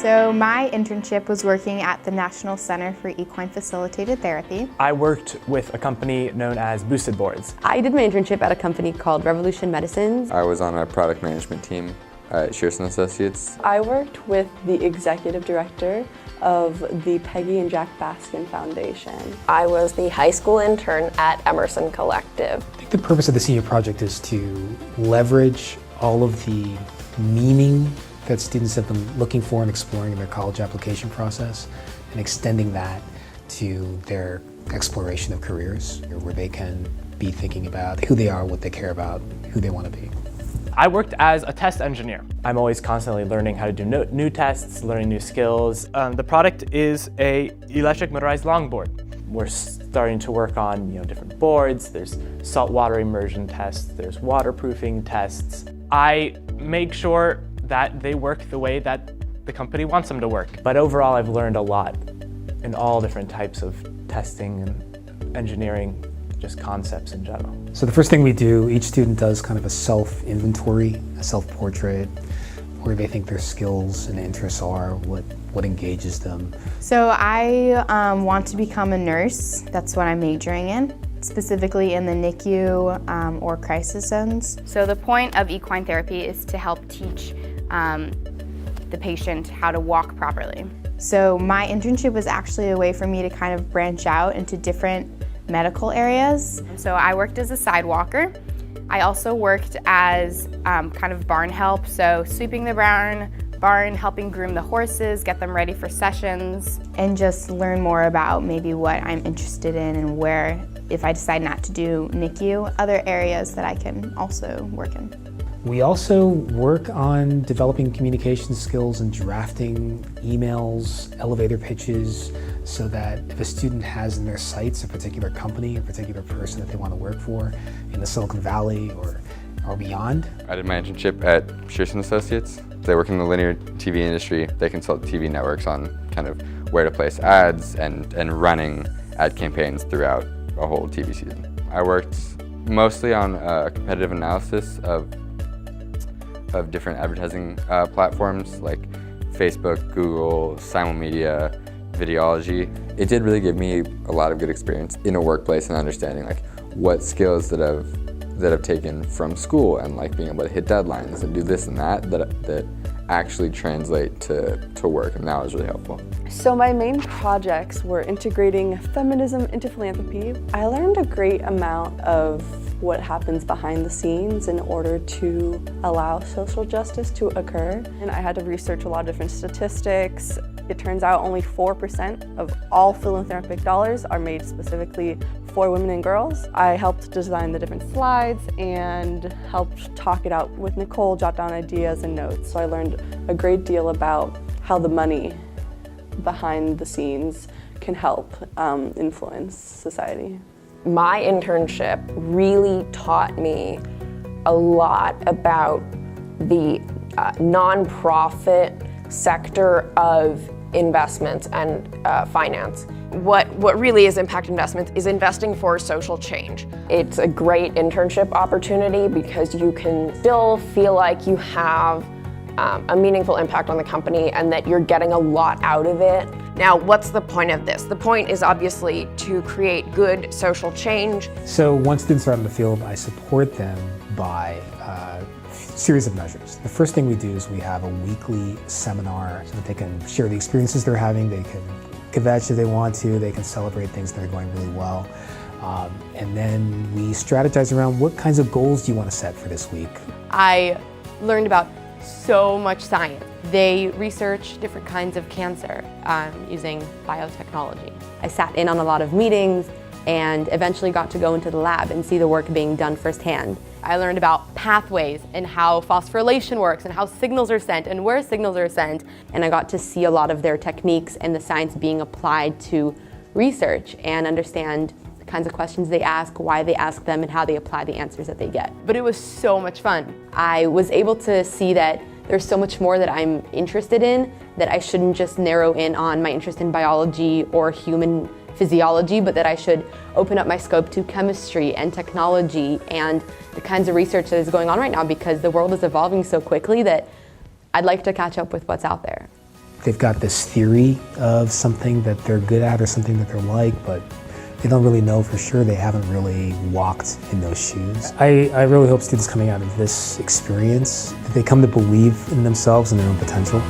So my internship was working at the National Center for Equine Facilitated Therapy. I worked with a company known as Boosted Boards. I did my internship at a company called Revolution Medicines. I was on a product management team at Shearson Associates. I worked with the executive director of the Peggy and Jack Baskin Foundation. I was the high school intern at Emerson Collective. I think the purpose of the senior project is to leverage all of the meaning that students have been looking for and exploring in their college application process and extending that to their exploration of careers where they can be thinking about who they are, what they care about, who they want to be. I worked as a test engineer. I'm always constantly learning how to do new tests, learning new skills. The product is a electric motorized longboard. We're starting to work on different boards. There's saltwater immersion tests, there's waterproofing tests. I make sure that they work the way that the company wants them to work. But overall, I've learned a lot in all different types of testing and engineering, just concepts in general. So the first thing we do, each student does kind of a self-inventory, a self-portrait, where they think their skills and interests are, what engages them. So I want to become a nurse. That's what I'm majoring in, specifically in the NICU or crisis zones. So the point of equine therapy is to help teach the patient how to walk properly. So my internship was actually a way for me to kind of branch out into different medical areas. So I worked as a sidewalker. I also worked as kind of barn help, so sweeping the barn, helping groom the horses, get them ready for sessions. And just learn more about maybe what I'm interested in and where, if I decide not to do NICU, other areas that I can also work in. We also work on developing communication skills and drafting emails, elevator pitches, so that if a student has in their sights a particular company, a particular person that they want to work for in the Silicon Valley or beyond. I did my internship at Shearson Associates. They work in the linear TV industry. They consult TV networks on kind of where to place ads and running ad campaigns throughout a whole TV season. I worked mostly on competitive analysis of different advertising platforms like Facebook, Google, Simulmedia, Videology. It did really give me a lot of good experience in a workplace and understanding like what skills that I've taken from school and like being able to hit deadlines and do this and that actually translate to work, and that was really helpful. So my main projects were integrating feminism into philanthropy. I learned a great amount of what happens behind the scenes in order to allow social justice to occur. And I had to research a lot of different statistics. It turns out only 4% of all philanthropic dollars are made specifically for women and girls. I helped design the different slides and helped talk it out with Nicole, jot down ideas and notes. So I learned a great deal about how the money behind the scenes can help influence society. My internship really taught me a lot about the nonprofit sector of investments and finance. What really is impact investments is investing for social change. It's a great internship opportunity because you can still feel like you have a meaningful impact on the company and that you're getting a lot out of it. Now, what's the point of this? The point is obviously to create good social change. So once students are out in the field, I support them by a series of measures. The first thing we do is we have a weekly seminar so that they can share the experiences they're having, they can kvetch if they want to, they can celebrate things that are going really well. And then we strategize around what kinds of goals do you want to set for this week. I learned about so much science. They research different kinds of cancer using biotechnology. I sat in on a lot of meetings and eventually got to go into the lab and see the work being done firsthand. I learned about pathways and how phosphorylation works and how signals are sent and where signals are sent. And I got to see a lot of their techniques and the science being applied to research and understand the kinds of questions they ask, why they ask them, and how they apply the answers that they get. But it was so much fun. I was able to see that there's so much more that I'm interested in, that I shouldn't just narrow in on my interest in biology or human physiology, but that I should open up my scope to chemistry and technology and the kinds of research that is going on right now, because the world is evolving so quickly that I'd like to catch up with what's out there. they've got this theory of something that they're good at or something that they're like, but they don't really know for sure. They haven't really walked in those shoes. I really hope students coming out of this experience, that they come to believe in themselves and their own potential.